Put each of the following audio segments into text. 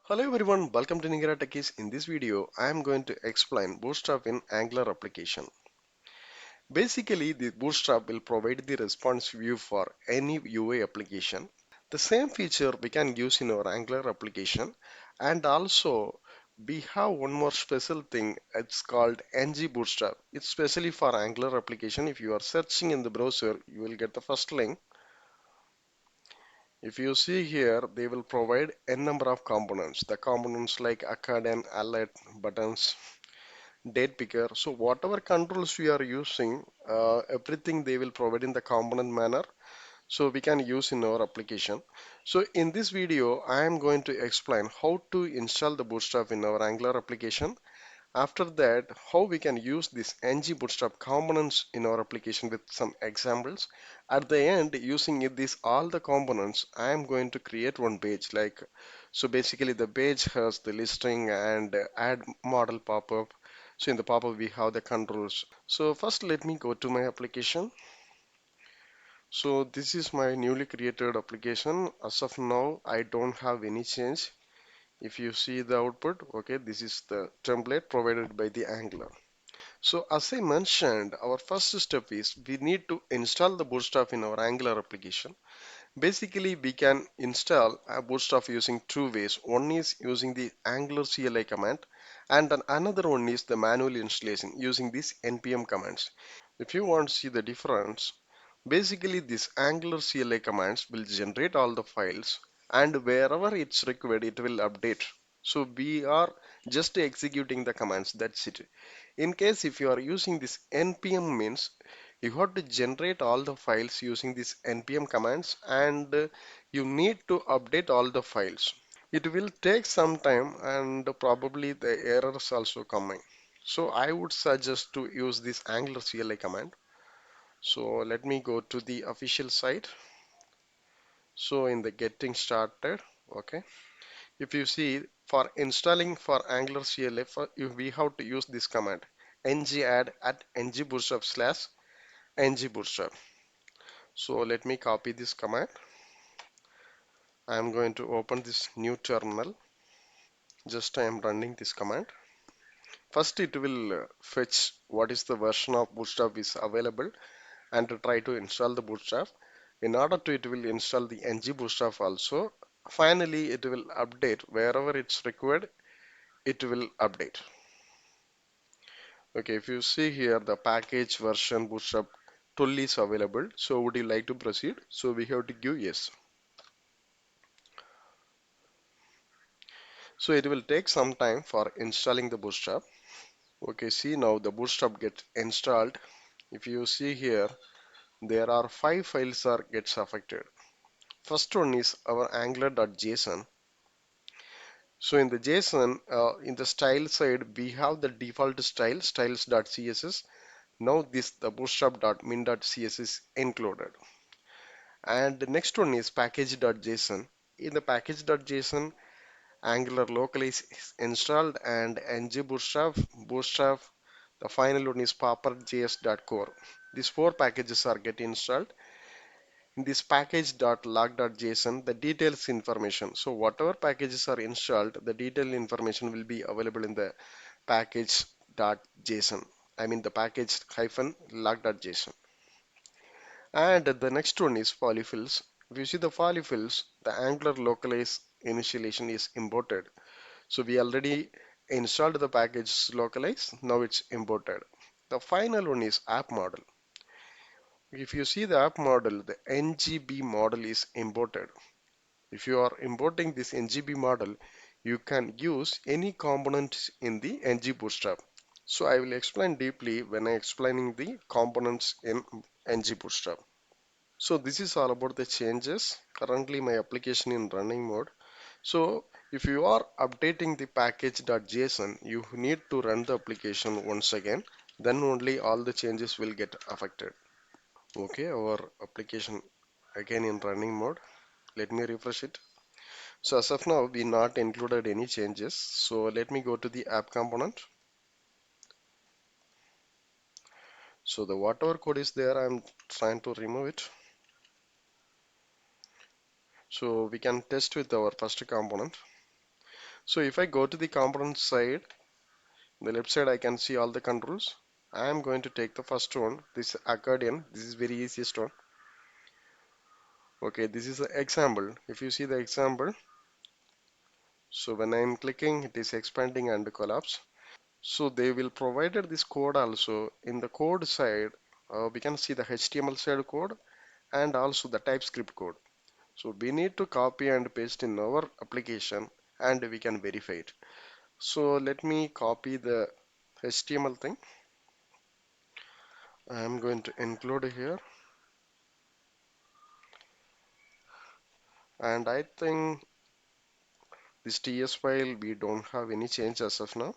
Hello everyone, welcome to Techies. In this video, I am going to explain Bootstrap in Angular application. Basically, the Bootstrap will provide the response view for any UI application. The same feature we can use in our Angular application, and also we have one more special thing. It's called ng-bootstrap. It's specially for Angular application. If you are searching in the browser, you will get the first link. If you see here, they will provide n number of components. The components like Accordion, alert, buttons, date picker. So whatever controls we are using, everything they will provide in the component manner. So we can use in our application. So in this video, I am going to explain how to install the Bootstrap in our Angular application. After that, how we can use this ng-bootstrap components in our application with some examples. At the end, using these all the components, I am going to create one page. So basically the page has the listing and add model pop-up. So in the pop-up we have the controls. So first let me go to my application. So this is my newly created application. As of now, I don't have any change. If you see the output, okay, this is the template provided by the Angular. So as I mentioned, our first step is we need to install the Bootstrap in our Angular application. Basically, we can install a Bootstrap using two ways. One is using the Angular CLI command, and then another one is the manual installation using these npm commands. If you want to see the difference, basically these Angular CLI commands will generate all the files, and wherever it's required, it will update. So we are just executing the commands, that's it. In case if you are using this npm means you have to generate all the files using these npm commands, and you need to update all the files. It will take some time and probably the errors also coming. So I would suggest to use this Angular CLI command. So let me go to the official site. So in the getting started, okay. If you see for installing for Angular CLI, we have to use this command ng-add at ng-bootstrap slash ng-bootstrap. So let me copy this command. I am going to open this new terminal. Just I am running this command. First it will fetch what is the version of Bootstrap is available and to try to install the Bootstrap. In order to it will install the ng-bootstrap also. Finally it will update wherever it's required, it will update. Okay, if you see here the package version Bootstrap tool is available. So would you like to proceed? So we have to give yes. So it will take some time for installing the Bootstrap. Okay, see now the Bootstrap gets installed. If you see here, there are 5 files are gets affected. First one is our angular.json. So in the JSON, in the style side, we have the default style, styles.css. Now this the bootstrap.min.css is included. And the next one is package.json. In the package.json, Angular localize is installed and ng-bootstrap, bootstrap. The final one is paper.js.core. These 4 packages are get installed. In this package.log.json, the details information. So whatever packages are installed, the detailed information will be available in the package.json. I mean the package hyphen log.json. And the next one is Polyfills. If you see the Polyfills, the Angular localize initialization is imported. So we already installed the package localize. Now it's imported. The final one is app model. If you see the app model, the NgbModule is imported. If you are importing this ng-bootstrap, you can use any component in the ng-bootstrap. So I will explain deeply when I explaining the components in ng-bootstrap. So this is all about the changes. Currently my application in running mode. So if you are updating the package.json, you need to run the application once again. Then only all the changes will get affected. Okay, our application again in running mode. Let me refresh it. So as of now, we not included any changes. So let me go to the app component. So the whatever code is there, I'm trying to remove it. So we can test with our first component. So if I go to the component side, the left side I can see all the controls. I am going to take the first one, this accordion. This is very easiest one. Okay, this is the example. If you see the example, so when I am clicking, it is expanding and collapse. So they will provided this code also. In the code side, we can see the HTML side code and also the TypeScript code. So we need to copy and paste in our application and we can verify it. So let me copy the HTML thing. I am going to include here, and I think this TS file we don't have any change as of now.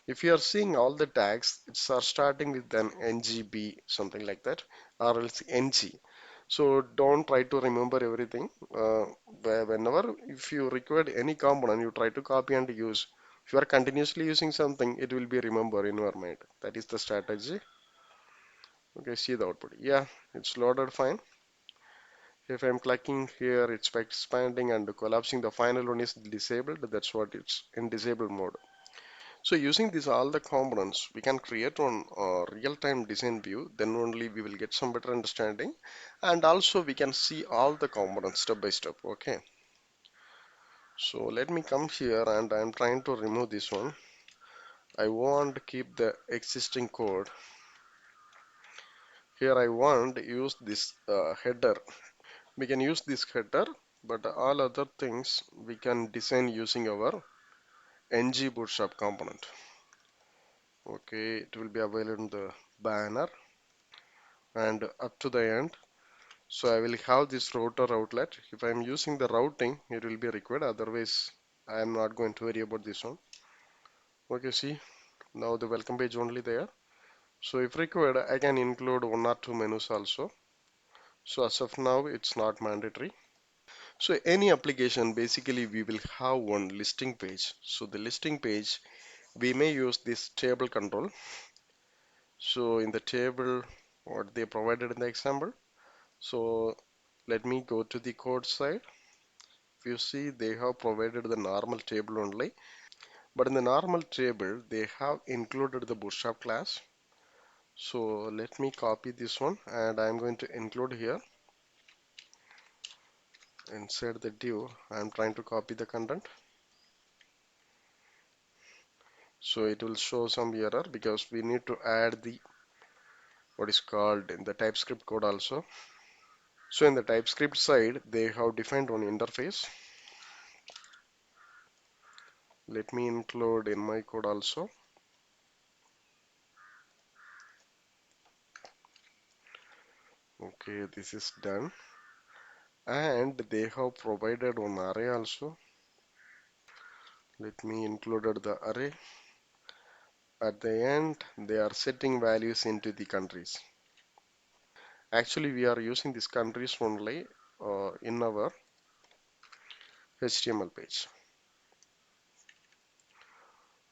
If you are seeing all the tags, it's are starting with an ngb something like that, or else ng. So don't try to remember everything. Whenever if you require any component, you try to copy and use. If you are continuously using something, it will be remember in your mind. That is the strategy. Okay, see the output. Yeah, it's loaded fine. If I'm clicking here, it's expanding and collapsing. The final one is disabled. That's what it's in disabled mode. So using these all the components, we can create one real-time design view. Then only we will get some better understanding, and also we can see all the components step by step. Okay. So let me come here, and I'm trying to remove this one. I want to keep the existing code. Here I want to use this header. We can use this header, but all other things we can design using our ng-bootstrap component. Okay, it will be available in the banner and up to the end. So I will have this router outlet. If I am using the routing, it will be required. Otherwise, I am not going to worry about this one. Okay, see, now the welcome page only there. So if required, I can include one or two menus also. So as of now, it's not mandatory. So any application, basically we will have one listing page. So the listing page, we may use this table control. So in the table, what they provided in the example. So let me go to the code side. If you see, they have provided the normal table only. But in the normal table, they have included the bootstrap class. So let me copy this one and I'm going to include here inside the div. I'm trying to copy the content. So it will show some error because we need to add the what is called in the TypeScript code also. So in the TypeScript side, they have defined one interface. Let me include in my code also. Okay, this is done. And they have provided one array also. Let me include the array. At the end, they are setting values into the countries. Actually, we are using these countries only in our HTML page.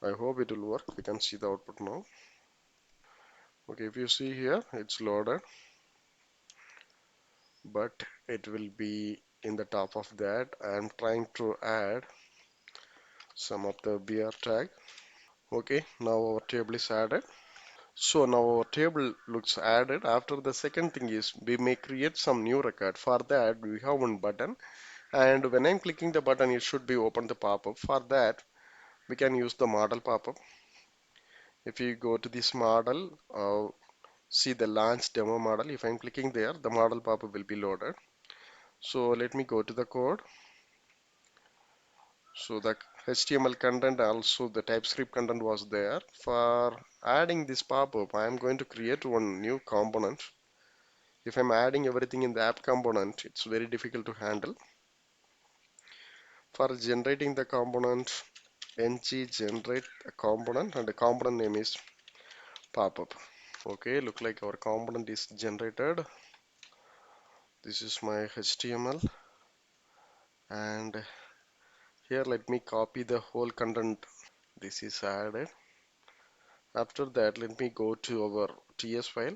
I hope it will work. We can see the output now. Okay, if you see here, it's loaded, but it will be in the top of that. I am trying to add some of the BR tag. Okay, now our table is added. So now our table looks added. After the second thing is we may create some new record. For that, we have one button. And when I'm clicking the button, it should be open the pop-up. For that, we can use the model pop-up. If you go to this model, see the launch demo model. If I'm clicking there, the model pop-up will be loaded. So let me go to the code. So the HTML content, also the TypeScript content was there. For adding this pop-up, I am going to create one new component. If I'm adding everything in the app component, it's very difficult to handle. For generating the component, ng generate a component and the component name is pop-up. Okay, look like our component is generated. This is my HTML, and here let me copy the whole content. This is added. After that, let me go to our TS file.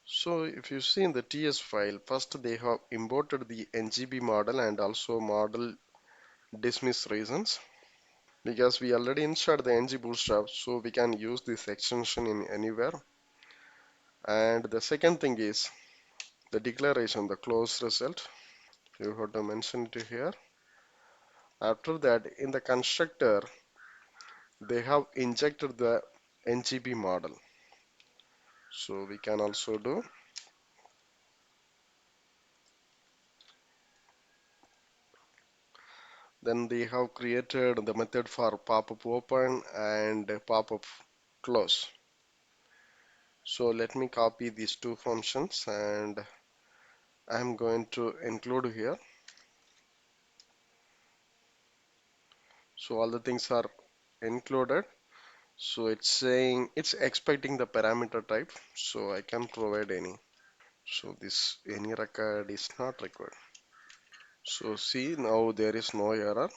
So if you see in the TS file, first they have imported the ngB model and also model dismiss reasons because we already installed the ng-bootstrap, so we can use this extension in anywhere. And the second thing is the declaration, the close result. You have to mention it here. After that, in the constructor, they have injected the ngB model. So we can also do. Then they have created the method for pop-up open and pop-up close. So let me copy these two functions and I'm going to include here. So all the things are included. So it's saying it's expecting the parameter type. So I can provide any. So this any record is not required. So see, now there is no error.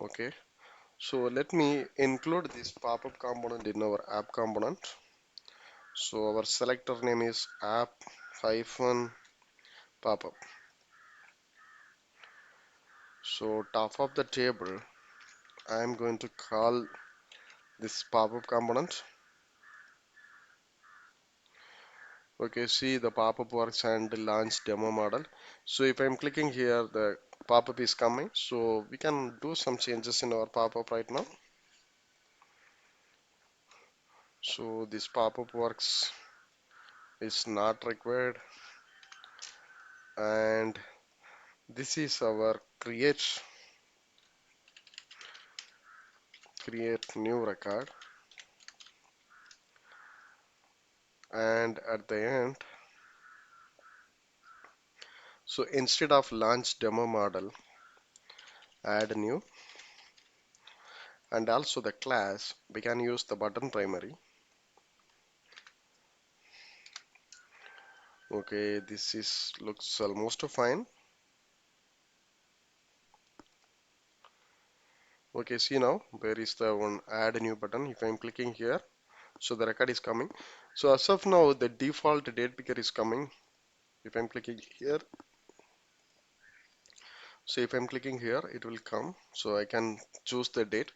Okay. So let me include this pop-up component in our app component. So our selector name is app hyphen pop-up. So top of the table, I'm going to call this pop-up component. Okay, see the pop-up works and launch demo model. So if I'm clicking here, the pop-up is coming. So we can do some changes in our pop-up right now. So this pop-up works is not required, and this is our create new record, and at the end, so instead of launch demo model, add new, and also the class we can use the button primary. Okay, this is looks almost fine. Okay, see now there is the one add new button. If I'm clicking here, so the record is coming. So as of now, the default date picker is coming. If I'm clicking here, so if I'm clicking here, it will come. So I can choose the date.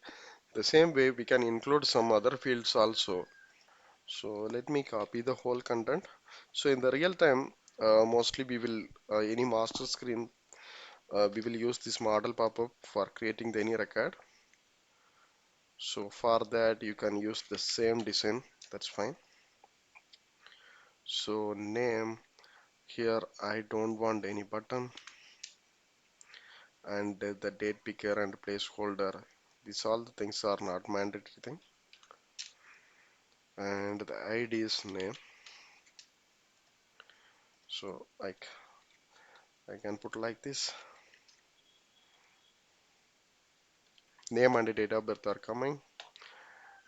The same way we can include some other fields also. So let me copy the whole content. So in the real time, mostly we will any master screen, we will use this model pop-up for creating the any record. So for that you can use the same design. That's fine. So name here I don't want any button, and the date picker and placeholder. These all the things are not mandatory thing. And the ID is name. So I can put like this. Name and date of birth are coming.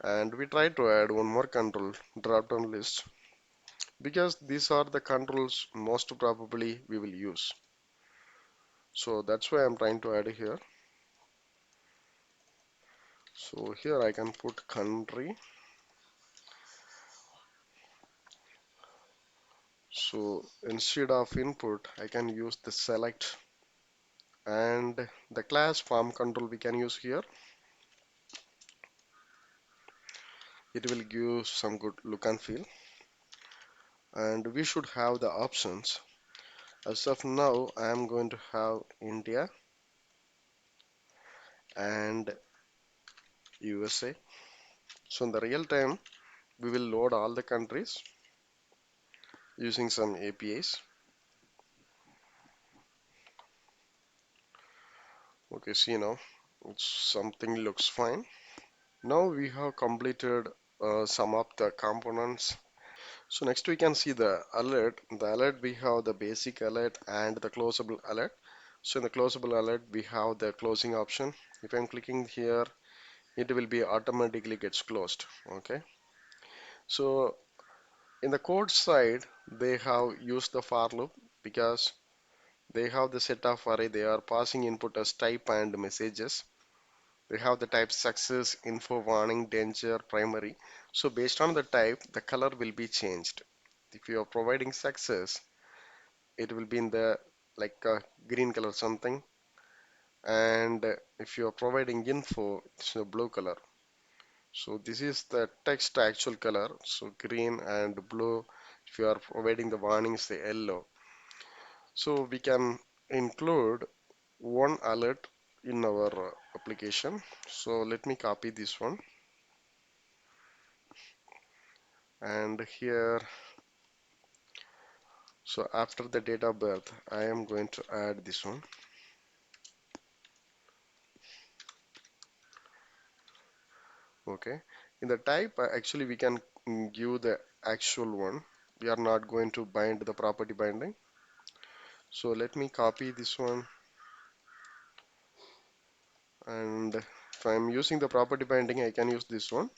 And we try to add one more control, drop down list, because these are the controls most probably we will use. So that's why I'm trying to add here. So here I can put country. So instead of input, I can use the select, and the class form control we can use here. It will give some good look and feel. And we should have the options. As of now, I am going to have India and USA. So in the real time, we will load all the countries using some APIs. Okay, see now, something looks fine. Now we have completed some of the components. So next we can see the alert. The alert, we have the basic alert and the closable alert. So in the closable alert, we have the closing option. If I'm clicking here, it will be automatically gets closed. Okay. So in the code side, they have used the for loop because they have the set of array. They are passing input as type and messages. They have the type success, info, warning, danger, primary. So based on the type, the color will be changed. If you are providing success, it will be in the like green color something, and if you are providing info, it's a blue color. So this is the text actual color, so green and blue. If you are providing the warnings, the yellow. So we can include one alert in our application. So let me copy this one, and here, so after the date of birth, I am going to add this one. Okay, in the type, actually we can give the actual one. We are not going to bind the property binding. So let me copy this one, and if I'm using the property binding, I can use this one.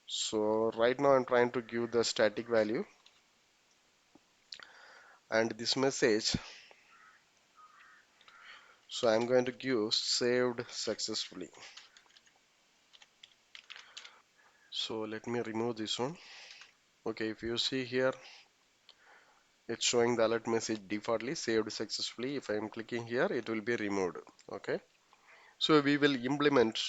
So right now I'm trying to give the static value, and this message, so I'm going to give saved successfully. So let me remove this one. Okay, if you see here, it's showing the alert message defaultly saved successfully. If I am clicking here, it will be removed. Okay, so we will implement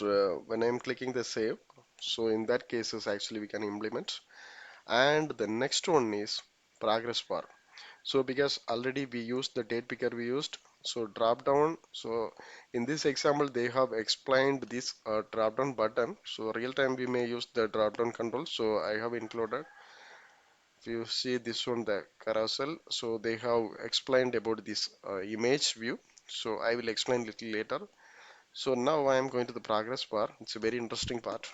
when I am clicking the save. So in that cases, actually we can implement. And the next one is progress bar. So because already we used the date picker we used, so drop down. So in this example, they have explained this drop down button. So real time we may use the drop down control. So I have included. If you see this one, the carousel, so they have explained about this image view. So I will explain little later. So now I am going to the progress bar. It's a very interesting part.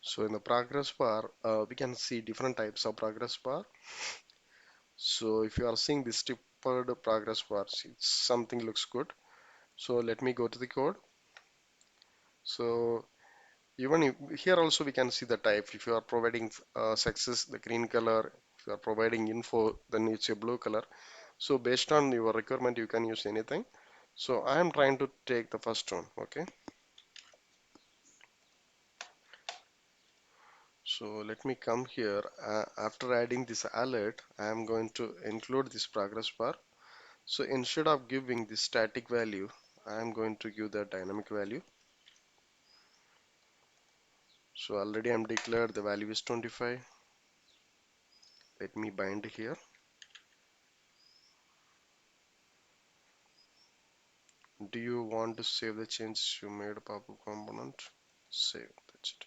So in the progress bar, we can see different types of progress bar. So if you are seeing this stippled progress bars, it's something looks good. So let me go to the code. So even if, here also we can see the type. If you are providing success, the green color. If you are providing info, then it's a blue color. So based on your requirement, you can use anything. So I am trying to take the first one. Okay. So let me come here. After adding this alert, I am going to include this progress bar. So instead of giving this static value, I am going to give the dynamic value. So already I'm declared the value is 25. Let me bind here. Do you want to save the changes you made pop-up component? Save, that's it.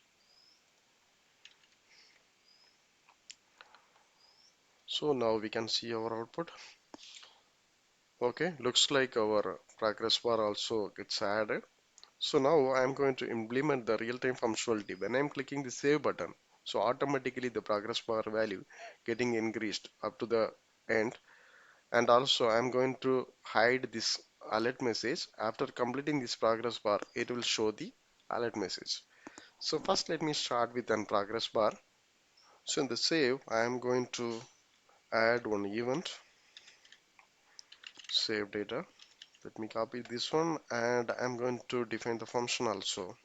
So now we can see our output. Okay, looks like our progress bar also gets added. So now I'm going to implement the real-time functionality. When I'm clicking the save button, so automatically the progress bar value getting increased up to the end. And also I'm going to hide this alert message. After completing this progress bar, it will show the alert message. So first let me start with an progress bar. So in the save, I am going to add one event, save data. Let me copy this one, and I'm going to define the function also.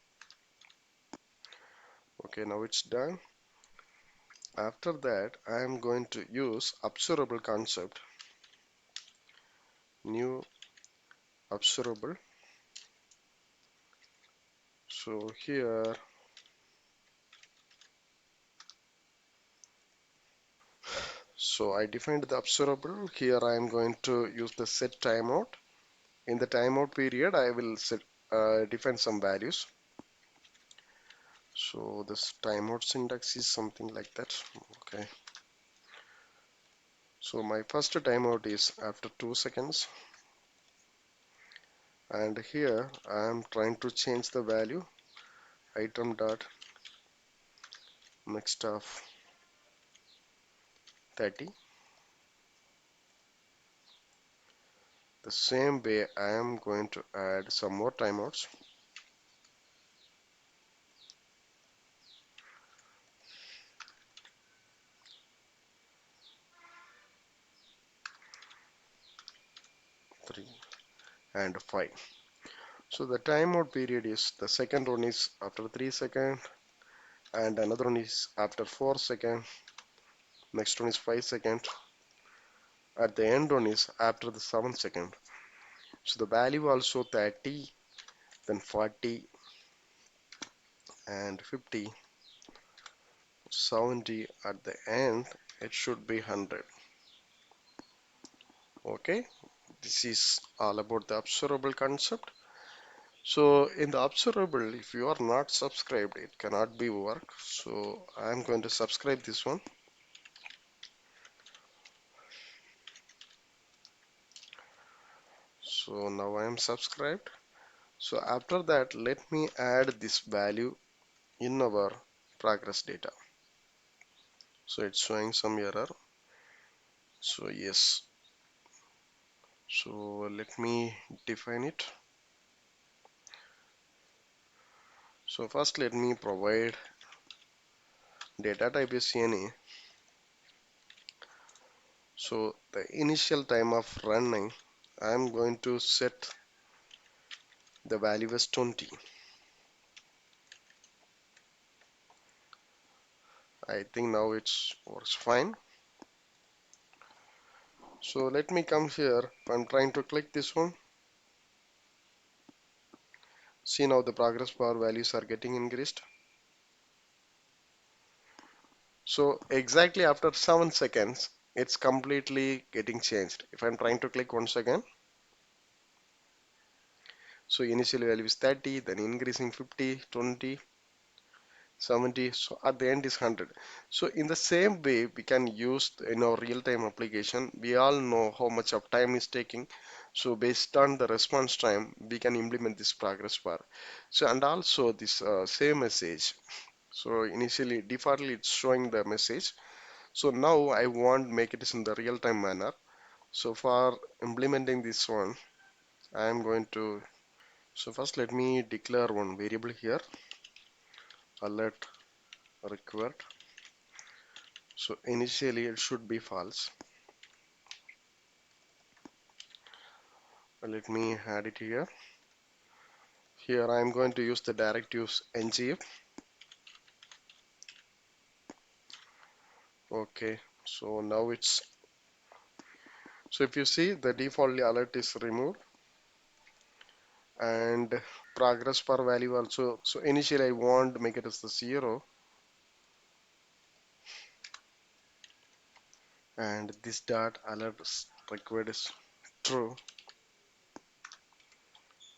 Okay, now it's done. After that, I am going to use observable concept, new observable. So here, so I defined the observable. Here I am going to use the set timeout. In the timeout period, I will set define some values. So this timeout syntax is something like that. Okay. So my first timeout is after 2 seconds, and here I am trying to change the value item dot next of 30. The same way I am going to add some more timeouts. Three and 5. So the timeout period is, the second one is after 3 seconds, and another one is after 4 seconds. Next one is 5 seconds. at the end one is after the 7 second. So the value also 30, then 40 and 50, 70 at the end it should be 100. Okay, this is all about the observable concept. So in the observable, if you are not subscribed, it cannot be work. So I'm going to subscribe this one. So now I am subscribed. So after that, let me add this value in our progress data. So it's showing some error. So yes. So let me define it. So first let me provide data type is any. So the initial time of running, I'm going to set the value as 20. I think now it's works fine. So let me come here. I'm trying to click this one. See now the progress bar values are getting increased. So exactly after 7 seconds, it's completely getting changed. If I'm trying to click once again, so initial value is 30, then increasing 50, 20, 70, so at the end is 100. So in the same way we can use in our real-time application. We all know how much of time is taking, so based on the response time we can implement this progress bar. So and also this same message, so initially defaultly it's showing the message. So now I want make it in the real-time manner. So for implementing this one, I am going to, so first let me declare one variable here, alert required. So initially it should be false. Let me add it here. Here I am going to use the directives ng. Okay, so now it's, so if you see the default alert is removed and progress bar value also. So initially I want to make it as the 0 and this dot alert required is true.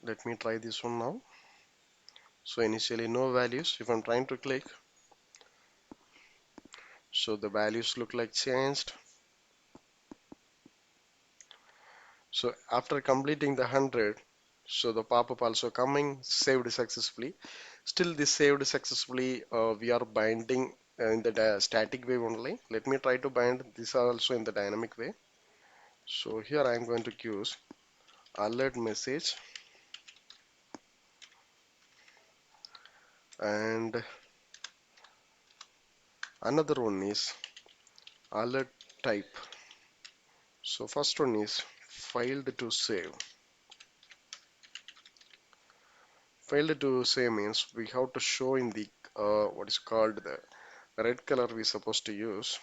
Let me try this one now. So initially no values. If I'm trying to click, so the values look like changed. So after completing the 100, so the pop-up also coming, saved successfully. Still this saved successfully, we are binding in the static way only. Let me try to bind this also in the dynamic way. So here I am going to use alert message and another one is alert type. So first one is failed to save. Failed to save means we have to show in the what is called the red color we supposed to use.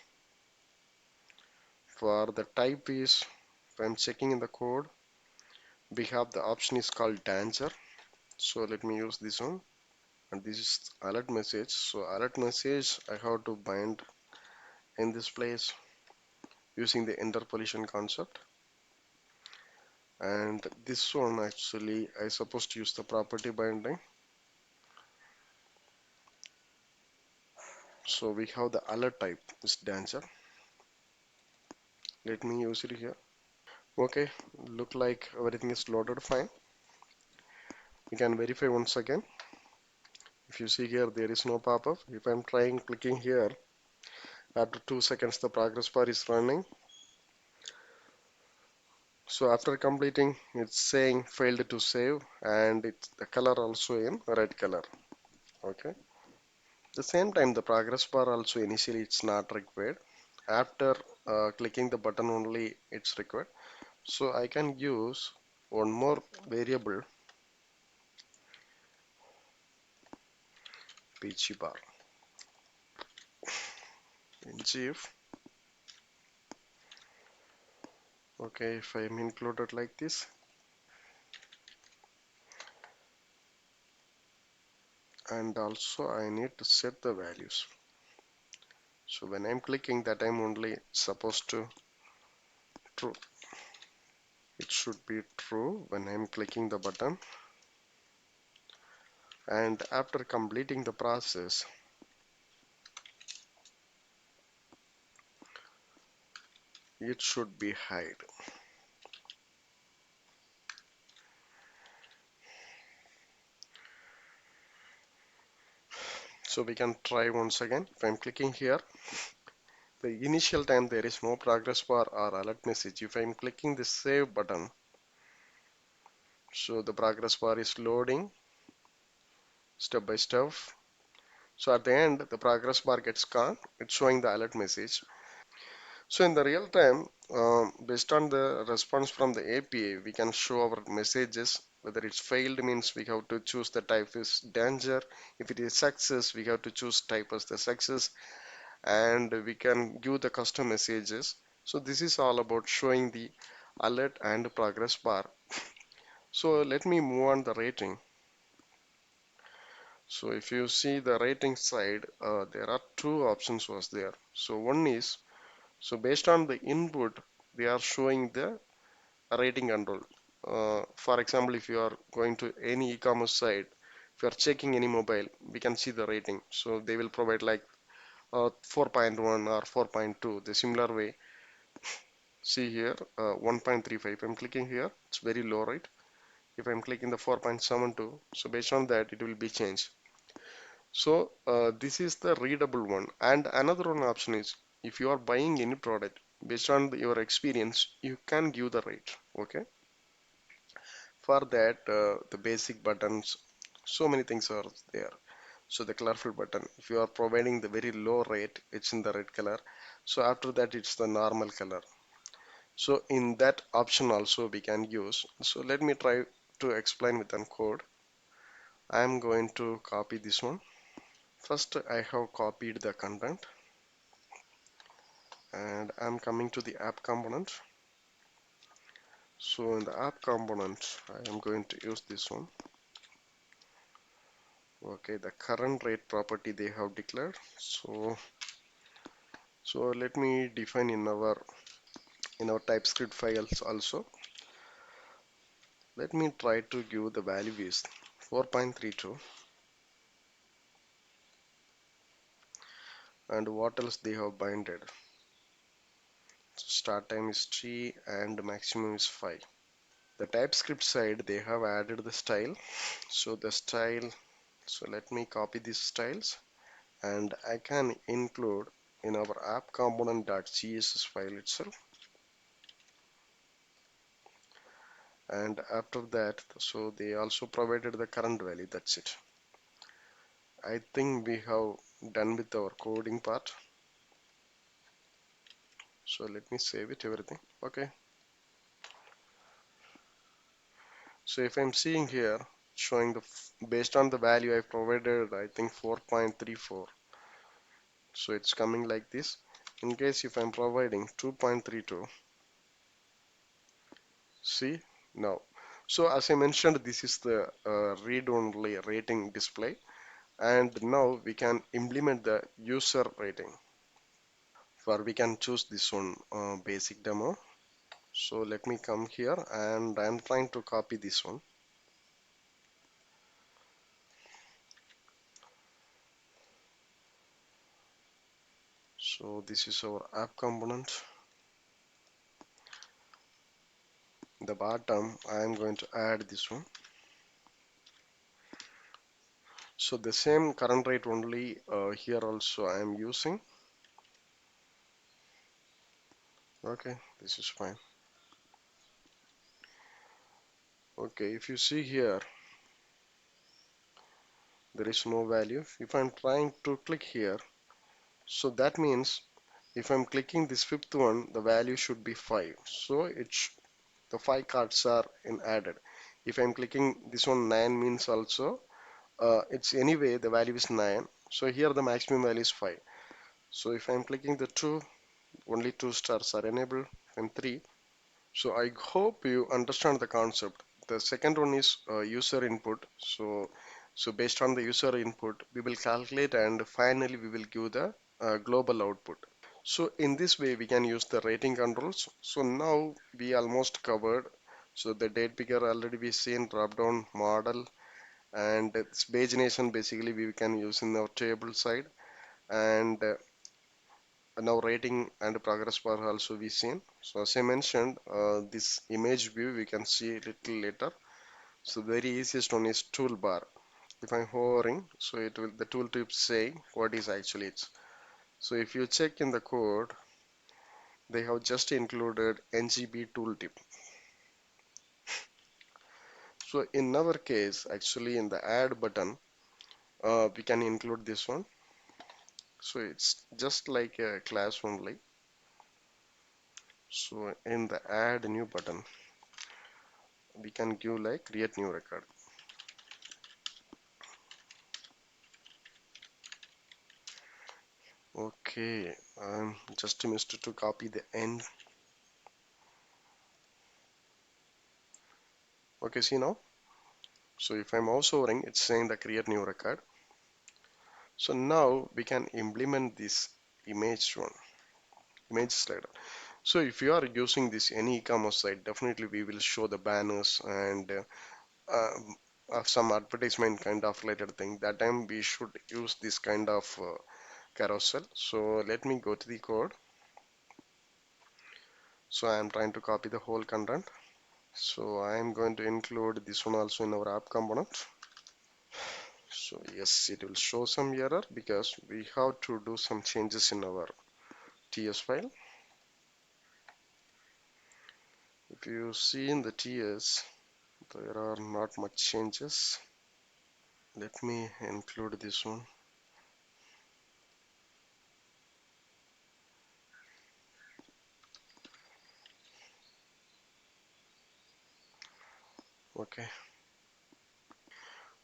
For the type is, if I'm checking in the code, we have the option is called danger. So let me use this one, and this is alert message. So alert message I have to bind in this place using the interpolation concept. And this one actually I supposed to use the property binding. So we have the alert type is danger. Let me use it here. Okay, look like everything is loaded fine. We can verify once again. If you see here, there is no pop-up. If I'm trying clicking here, after 2 seconds the progress bar is running. So after completing, it's saying failed to save, and it's the color also in red color. Okay. The same time the progress bar also initially it's not required. After clicking the button only it's required. So I can use one more variable, pg bar, ng if Okay, if I'm included like this, and also I need to set the values. So when I'm clicking that, I'm only supposed to true. It should be true when I'm clicking the button, and after completing the process, it should be hide. So we can try once again. If I'm clicking here, the initial time there is no progress bar or alert message. If I'm clicking the save button, so the progress bar is loading step by step. So at the end, the progress bar gets gone. It's showing the alert message. So in the real time, based on the response from the API, we can show our messages. Whether it's failed means we have to choose the type is danger. If it is success, we have to choose type as the success, and we can give the custom messages. So this is all about showing the alert and progress bar. So let me move on the rating. So if you see the rating side, there are two options was there. So one is, so based on the input, they are showing the rating control. For example, if you are going to any e-commerce site, if you are checking any mobile, we can see the rating. So they will provide like 4.1 or 4.2. The similar way, see here 1.35. I'm clicking here, it's very low, right? If I'm clicking the 4.72, so based on that, it will be changed. So this is the readable one. And another one option is, if you are buying any product, based on your experience, you can give the rate. Okay. For that, the basic buttons, so many things are there. So the colorful button, if you are providing the very low rate, it's in the red color. So after that, it's the normal color. So in that option also we can use. So let me try to explain with an code. I'm going to copy this one. First, I have copied the content, and I'm coming to the app component. So in the app component, I am going to use this one. Okay, the current rate property they have declared. So let me define in our TypeScript files also. Let me try to give the value is 4.32, and what else they have binded. So start time is 3 and maximum is 5. The TypeScript side they have added the style. So the style, so let me copy these styles, and I can include in our app component.css file itself. And after that, so they also provided the current value. That's it. I think we have done with our coding part. So let me save it everything. Okay. So if I'm seeing here showing the based on the value I provided, I think 4.34. So it's coming like this. In case if I'm providing 2.32, see now. So as I mentioned, this is the read-only rating display, and now we can implement the user rating. For we can choose this one, basic demo. So let me come here, and I'm trying to copy this one. So this is our app component. In the bottom, I am going to add this one. So the same current rate only here also I am using. Okay, this is fine. Okay, if you see here, there is no value. If I'm trying to click here, so that means if I'm clicking this fifth one, the value should be 5. So the 5 cards are in added. If I'm clicking this one, 9 means also it's anyway the value is 9. So here the maximum value is 5. So if I'm clicking the 2, only 2 stars are enabled. If I'm 3, So I hope you understand the concept. The second one is user input. So based on the user input, we will calculate and finally we will give the global output. So in this way, we can use the rating controls. So now we almost covered. So the date picker already we seen drop down model and it's pagination basically we can use in our table side and now rating and progress bar also we seen. So as I mentioned, this image view we can see a little later. So very easiest one is toolbar. If I'm hovering, so it will the tooltip say what is actually it. So if you check in the code, they have just included ngb tooltip. So in our case, actually in the add button, we can include this one. So it's just like a class only. So in the add new button, we can give like create new record. Okay, just missed to copy the end. Okay, see now. So if I'm mouse hovering, it's saying the create new record. So now we can implement this image one, image slider. So if you are using this any e-commerce site, definitely we will show the banners and some advertisement kind of related thing. That time we should use this kind of carousel. So let me go to the code. So I am trying to copy the whole content. So I am going to include this one also in our app component. So yes, it will show some error because we have to do some changes in our TS file. If you see in the TS, there are not much changes. Let me include this one. Okay.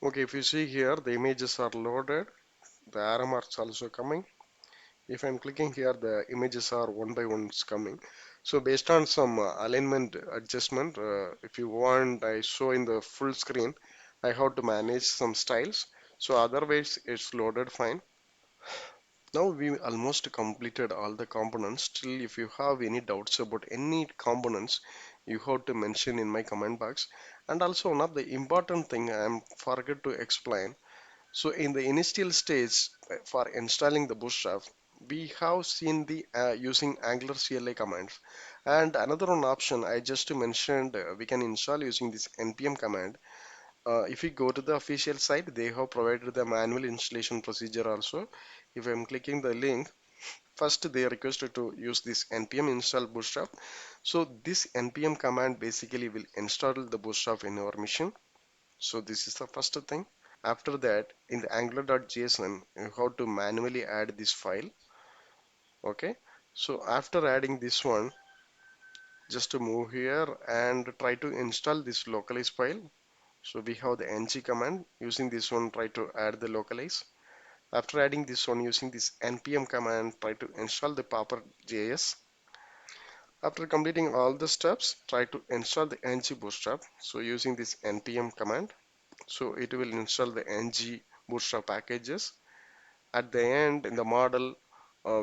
Okay, if you see here, the images are loaded. The arrow marks also coming. If I'm clicking here, the images are one by one coming. So based on some alignment adjustment, if you want, I show in the full screen, I have to manage some styles. So otherwise, it's loaded fine. Now we almost completed all the components. Still, if you have any doubts about any components, you have to mention in my comment box. And also one of the important thing I am forget to explain. So in the initial stage for installing the Bootstrap, we have seen the using Angular CLI commands. And another one option I just mentioned, we can install using this npm command. If we go to the official site, they have provided the manual installation procedure also. If I'm clicking the link, first they requested to use this npm install bootstrap. So this npm command basically will install the bootstrap in our machine. So this is the first thing. After that, in the angular.json, you have to manually add this file. Okay. So after adding this one, just to move here and try to install this localize file. So we have the ng command. Using this one, try to add the localize. After adding this one, using this npm command, try to install the paper.js. After completing all the steps, try to install the ng-bootstrap. So using this npm command, so it will install the ng-bootstrap packages. At the end in the model,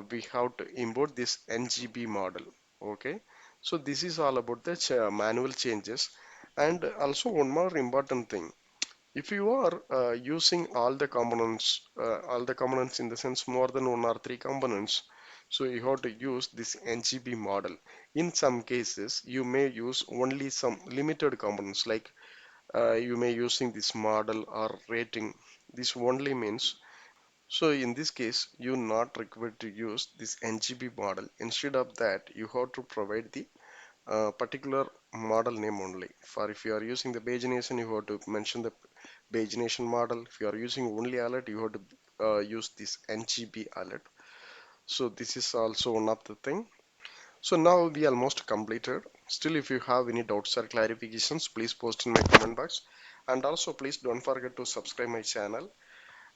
we have to import this NgbModule. Okay, so this is all about the manual changes. And also one more important thing, if you are using all the components in the sense more than one or three components, so you have to use this NgbModule. In some cases, you may use only some limited components, like you may using this model or rating. This only means, so in this case, you not required to use this ng-module. Instead of that, you have to provide the particular model name only. For if you are using the pagination, you have to mention the pagination model. If you are using only alert, you have to use this ngb alert. So this is also one of the thing. So now we almost completed. Still, if you have any doubts or clarifications, please post in my comment box. And also, please don't forget to subscribe my channel.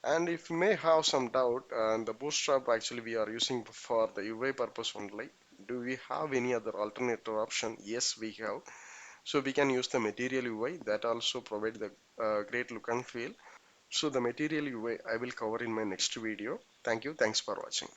And if you may have some doubt, the bootstrap actually we are using for the UI purpose only. Do we have any other alternative option? Yes, we have. So we can use the material UI that also provide the great look and feel. So the material UI I will cover in my next video. Thank you. Thanks for watching.